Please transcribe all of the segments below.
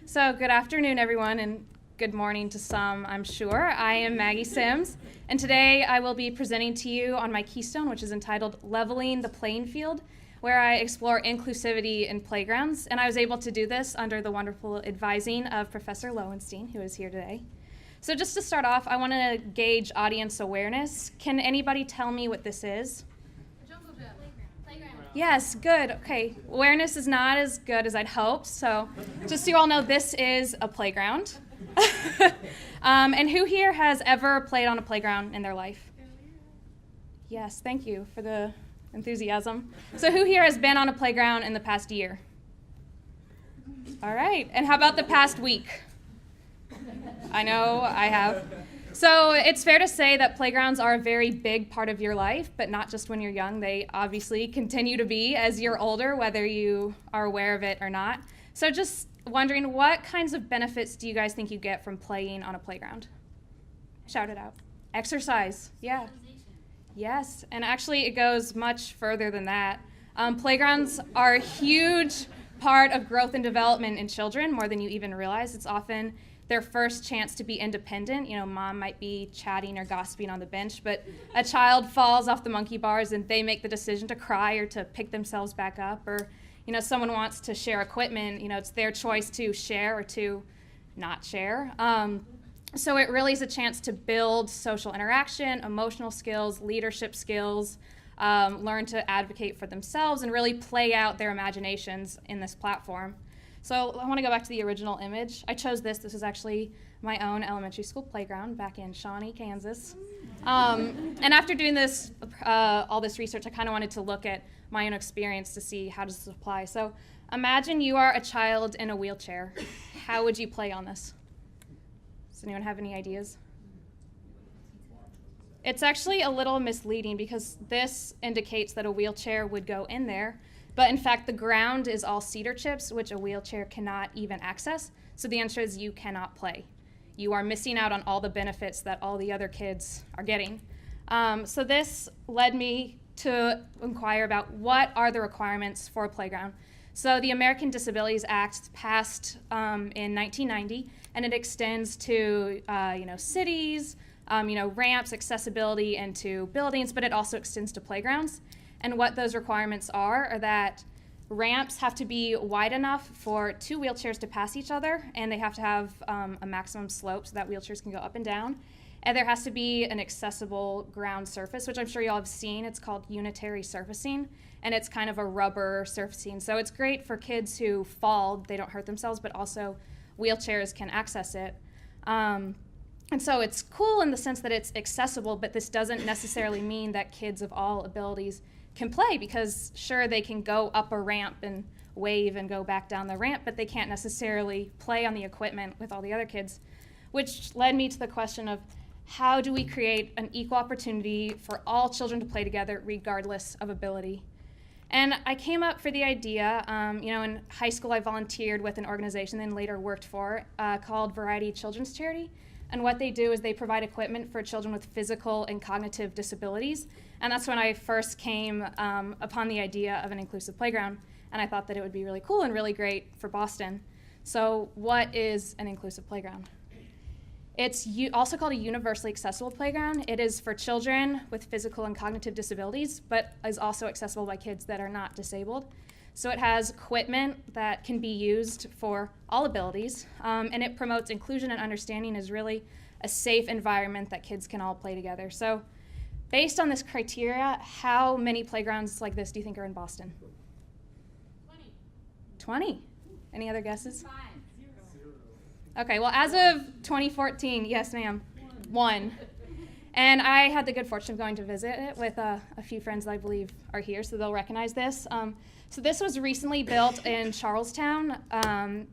So good afternoon, everyone, and good morning to some, I'm sure. I am Maggie Sims, and today I will be presenting to you on my keystone, which is entitled Leveling the Playing Field, where I explore inclusivity in playgrounds. And I was able to do this under the wonderful advising of Professor Lowenstein, who is here today. So just to start off, I want to gauge audience awareness. Can anybody tell me what this is? Yes, good. Okay, awareness is not as good as I'd hoped, so just so you all know, this is a playground. And who here has ever played on a playground in their life? Yes, thank you for the enthusiasm. So who here has been on a playground in the past year? All right, and how about the past week? I know I have. So it's fair to say that playgrounds are a very big part of your life, but not just when you're young. They obviously continue to be as you're older, whether you are aware of it or not. So just wondering, what kinds of benefits do you guys think you get from playing on a playground? Shout it out. Exercise, yeah. Yes, and actually it goes much further than that. Playgrounds are a huge part of growth and development in children, more than you even realize. It's often their first chance to be independent. You know, mom might be chatting or gossiping on the bench, but a child falls off the monkey bars and they make the decision to cry or to pick themselves back up, or, you know, someone wants to share equipment, you know, it's their choice to share or to not share. So it really is a chance to build social interaction, emotional skills, leadership skills, learn to advocate for themselves, and really play out their imaginations in this platform. So I want to go back to the original image. I chose this. This is actually my own elementary school playground back in Shawnee, Kansas. And after doing this, all this research, I kind of wanted to look at my own experience to see how does this apply. So imagine you are a child in a wheelchair. How would you play on this? Does anyone have any ideas? It's actually a little misleading because this indicates that a wheelchair would go in there. But in fact, the ground is all cedar chips, which a wheelchair cannot even access. So the answer is you cannot play. You are missing out on all the benefits that all the other kids are getting. So this led me to inquire about what are the requirements for a playground. So the American Disabilities Act passed in 1990, and it extends to cities, ramps, accessibility into buildings, but it also extends to playgrounds. And what those requirements are that ramps have to be wide enough for two wheelchairs to pass each other, and they have to have a maximum slope so that wheelchairs can go up and down. And there has to be an accessible ground surface, which I'm sure you all have seen. It's called unitary surfacing, and it's kind of a rubber surfacing. So it's great for kids who fall, they don't hurt themselves, but also wheelchairs can access it. And so it's cool in the sense that it's accessible, but this doesn't necessarily mean that kids of all abilities can play, because sure, they can go up a ramp and wave and go back down the ramp, but they can't necessarily play on the equipment with all the other kids, which led me to the question of how do we create an equal opportunity for all children to play together regardless of ability? And I came up for the idea, in high school I volunteered with an organization and later worked for called Variety Children's Charity. And what they do is they provide equipment for children with physical and cognitive disabilities. And that's when I first came upon the idea of an inclusive playground. And I thought that it would be really cool and really great for Boston. So what is an inclusive playground? It's also called a universally accessible playground. It is for children with physical and cognitive disabilities, but is also accessible by kids that are not disabled. So it has equipment that can be used for all abilities, and it promotes inclusion and understanding as really a safe environment that kids can all play together. So based on this criteria, how many playgrounds like this do you think are in Boston? 20. Any other guesses? 5. 0. Okay, well, as of 2014, yes, ma'am, 1. And I had the good fortune of going to visit it with a few friends that I believe are here, so they'll recognize this. So this was recently built in Charlestown,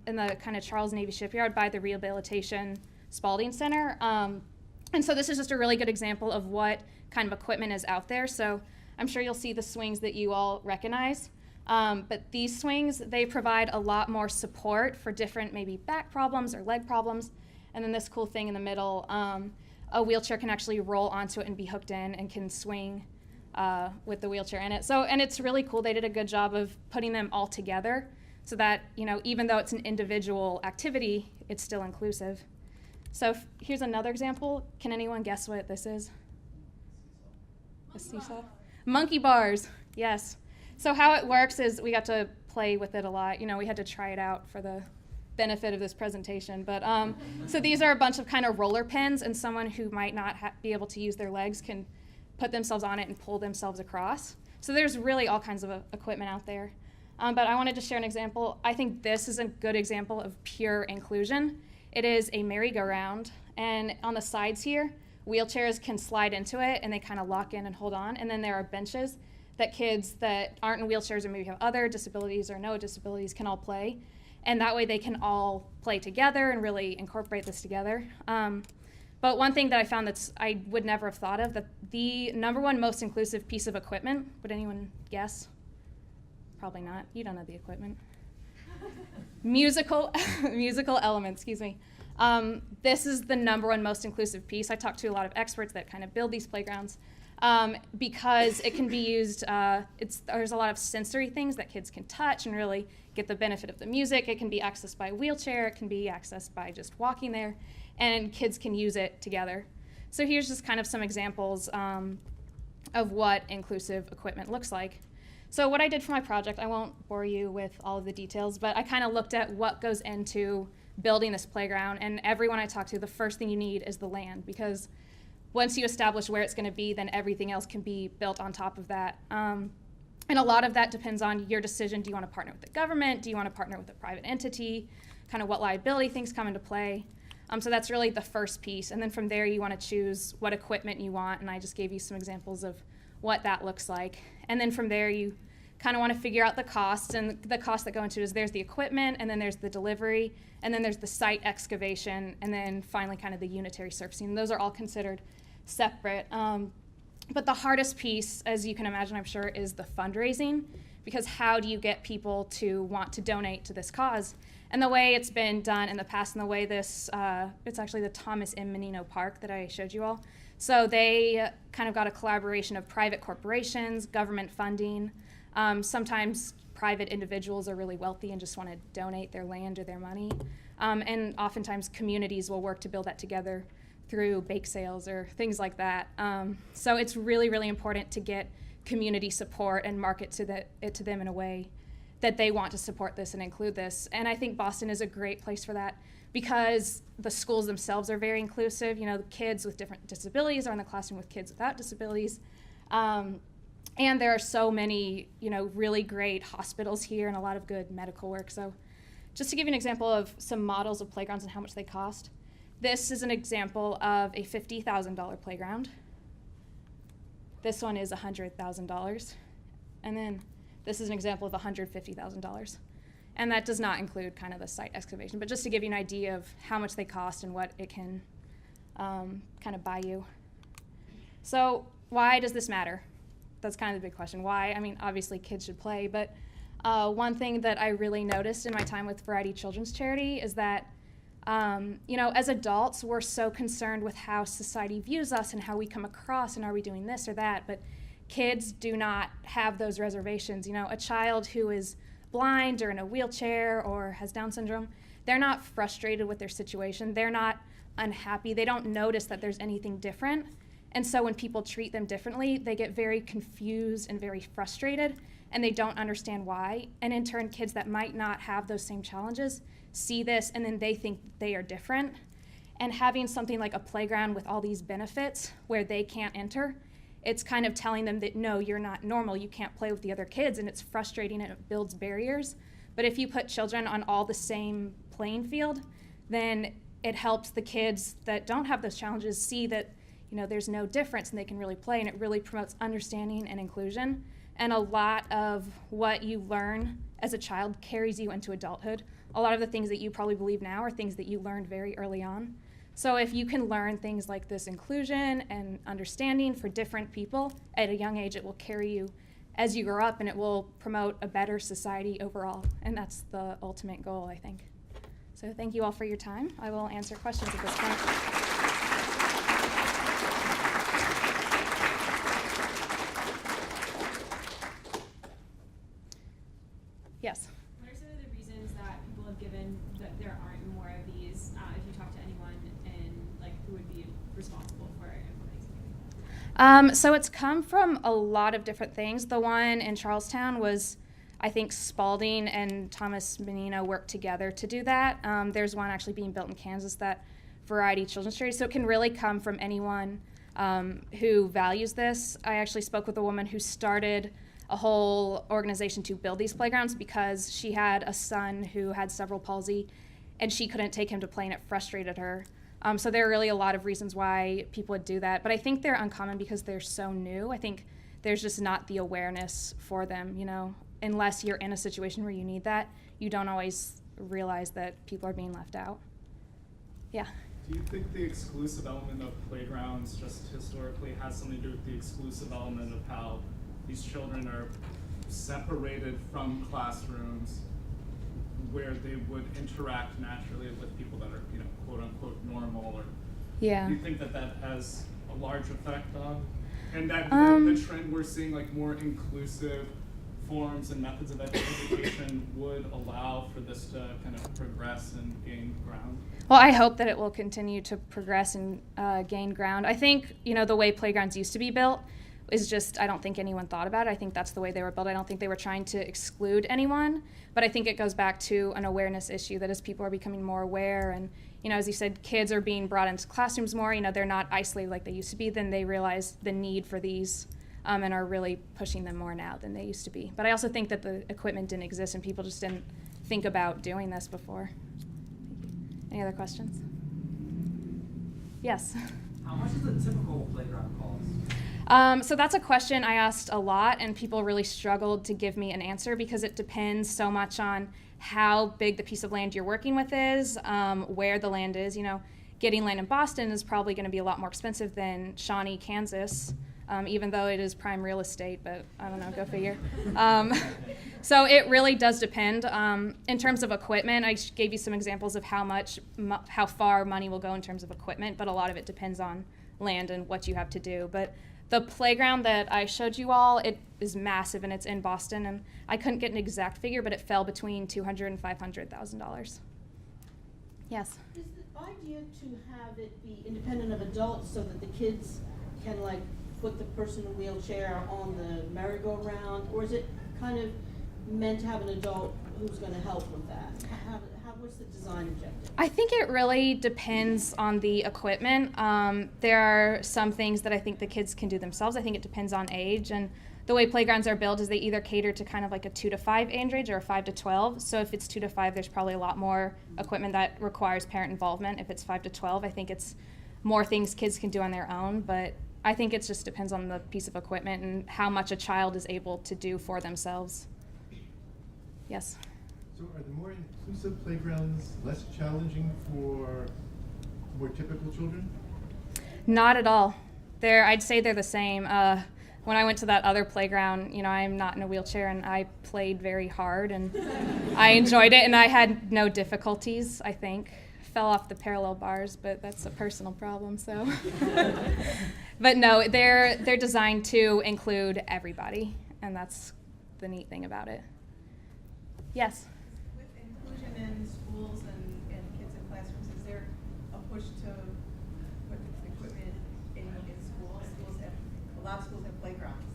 in the kind of Charles Navy Shipyard by the Rehabilitation Spalding Center. And so this is just a really good example of what kind of equipment is out there. So I'm sure you'll see the swings that you all recognize. But these swings, they provide a lot more support for different maybe back problems or leg problems. And then this cool thing in the middle, a wheelchair can actually roll onto it and be hooked in and can swing with the wheelchair in it. So, and it's really cool. They did a good job of putting them all together so that, even though it's an individual activity, it's still inclusive. So here's another example. Can anyone guess what this is? A seesaw? Monkey bars, yes. So how it works is we got to play with it a lot. We had to try it out for the benefit of this presentation. But so these are a bunch of kind of roller pins, and someone who might not be able to use their legs can put themselves on it and pull themselves across. So there's really all kinds of equipment out there. But I wanted to share an example. I think this is a good example of pure inclusion. It is a merry-go-round, and on the sides here, wheelchairs can slide into it, and they kind of lock in and hold on. And then there are benches that kids that aren't in wheelchairs or maybe have other disabilities or no disabilities can all play. And that way they can all play together and really incorporate this together. But one thing that I found I would never have thought of, that the number one most inclusive piece of equipment, would anyone guess? Probably not. You don't know the equipment. musical elements, excuse me. This is the number one most inclusive piece. I talked to a lot of experts that kind of build these playgrounds because it can be used, there's a lot of sensory things that kids can touch and really get the benefit of the music. It can be accessed by a wheelchair. It can be accessed by just walking there, and kids can use it together. So here's just kind of some examples of what inclusive equipment looks like. So what I did for my project, I won't bore you with all of the details, but I kind of looked at what goes into building this playground, and everyone I talked to, the first thing you need is the land, because once you establish where it's going to be, then everything else can be built on top of that. And a lot of that depends on your decision. Do you want to partner with the government? Do you want to partner with a private entity? Kind of what liability things come into play. So that's really the first piece. And then from there, you want to choose what equipment you want. And I just gave you some examples of what that looks like. And then from there, you kind of want to figure out the costs. And the costs that go into it is there's the equipment, and then there's the delivery, and then there's the site excavation, and then finally kind of the unitary surfacing. And those are all considered separate. But the hardest piece, as you can imagine, I'm sure, is the fundraising, because how do you get people to want to donate to this cause? And the way it's been done in the past, and the way this, it's actually the Thomas M. Menino Park that I showed you all. So they kind of got a collaboration of private corporations, government funding. Sometimes private individuals are really wealthy and just want to donate their land or their money. And oftentimes communities will work to build that together through bake sales or things like that. So it's really, really important to get community support and market it to them in a way that they want to support this and include this. And I think Boston is a great place for that, because the schools themselves are very inclusive. The kids with different disabilities are in the classroom with kids without disabilities. And there are so many, really great hospitals here and a lot of good medical work. So just to give you an example of some models of playgrounds and how much they cost, this is an example of a $50,000 playground. This one is $100,000. And then this is an example of $150,000. And that does not include kind of the site excavation, but just to give you an idea of how much they cost and what it can kind of buy you. So why does this matter? That's kind of the big question. Why? I mean, obviously kids should play, but one thing that I really noticed in my time with Variety Children's Charity is that as adults, we're so concerned with how society views us and how we come across and are we doing this or that, but kids do not have those reservations. A child who is blind or in a wheelchair or has Down syndrome, they're not frustrated with their situation. They're not unhappy. They don't notice that there's anything different. And so when people treat them differently, they get very confused and very frustrated, and they don't understand why. And in turn, kids that might not have those same challenges see this, and then they think they are different. And having something like a playground with all these benefits where they can't enter, it's kind of telling them that, no, you're not normal, you can't play with the other kids, and it's frustrating and it builds barriers. But if you put children on all the same playing field, then it helps the kids that don't have those challenges see that there's no difference and they can really play, and it really promotes understanding and inclusion. And a lot of what you learn as a child carries you into adulthood. A lot of the things that you probably believe now are things that you learned very early on. So if you can learn things like this inclusion and understanding for different people at a young age, it will carry you as you grow up, and it will promote a better society overall. And that's the ultimate goal, I think. So thank you all for your time. I will answer questions at this point. Yes. What are some of the that there aren't more of these, if you talk to anyone in, like, who would be responsible for implementing something like that? So it's come from a lot of different things. The one in Charlestown was, I think, Spalding and Thomas Menino worked together to do that. There's one actually being built in Kansas, that Variety Children's Charity. So it can really come from anyone who values this. I actually spoke with a woman who started a whole organization to build these playgrounds because she had a son who had cerebral palsy and she couldn't take him to play and it frustrated her. So there are really a lot of reasons why people would do that, but I think they're uncommon because they're so new. I think there's just not the awareness for them, you know. Unless you're in a situation where you need that, you don't always realize that people are being left out. Yeah. Do you think the exclusive element of playgrounds just historically has something to do with the exclusive element of how these children are separated from classrooms where they would interact naturally with people that are, you know, quote unquote normal? Or Yeah. do you think that that has a large effect on, and that the trend we're seeing, like more inclusive forms and methods of education would allow for this to kind of progress and gain ground? Well, I hope that it will continue to progress and gain ground. I think, you know, the way playgrounds used to be built is just, I don't think anyone thought about it. I think that's the way they were built. I don't think they were trying to exclude anyone, but I think it goes back to an awareness issue, that as people are becoming more aware and, you know, as you said, kids are being brought into classrooms more, you know, they're not isolated like they used to be, then they realize the need for these and are really pushing them more now than they used to be. But I also think that the equipment didn't exist and people just didn't think about doing this before. Any other questions? Yes? How much does a typical playground cost? So that's a question I asked a lot, and people really struggled to give me an answer because it depends so much on how big the piece of land you're working with is, where the land is. You know, getting land in Boston is probably going to be a lot more expensive than Shawnee, Kansas, even though it is prime real estate, but I don't know, go figure. So it really does depend. In terms of equipment, I gave you some examples of how far money will go in terms of equipment, but a lot of it depends on land and what you have to do. But the playground that I showed you all, it is massive and it's in Boston, and I couldn't get an exact figure, but it fell between $200,000 and $500,000. Yes? Is the idea to have it be independent of adults so that the kids can like put the person in a wheelchair on the merry-go-round, or is it kind of meant to have an adult who's going to help with that? What's the design objective? I think it really depends on the equipment. There are some things that I think the kids can do themselves. I think it depends on age, and the way playgrounds are built is they either cater to kind of like a 2 to 5 age range or a 5 to 12. So if it's 2 to 5, there's probably a lot more equipment that requires parent involvement. If it's 5 to 12, I think it's more things kids can do on their own, but I think it just depends on the piece of equipment and how much a child is able to do for themselves. Yes? So are the more inclusive playgrounds less challenging for more typical children? Not at all. I'd say they're the same. When I went to that other playground, you know, I'm not in a wheelchair and I played very hard and I enjoyed it and I had no difficulties, I think. Fell off the parallel bars, but that's a personal problem, so. But no, they're designed to include everybody, and that's the neat thing about it. Yes? With inclusion in schools and kids in classrooms, is there a push to put equipment in schools? A lot of schools have playgrounds.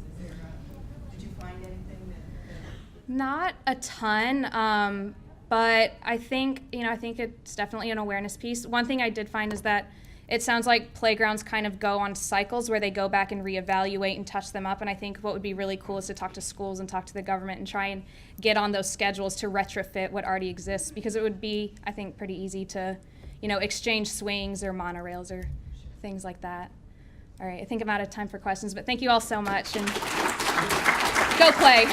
Did you find anything that? Not a ton, but I think it's definitely an awareness piece. One thing I did find is that it sounds like playgrounds kind of go on cycles where they go back and reevaluate and touch them up, and I think what would be really cool is to talk to schools and talk to the government and try and get on those schedules to retrofit what already exists, because it would be, I think, pretty easy to, you know, exchange swings or monorails or things like that. All right, I think I'm out of time for questions, but thank you all so much, and go play.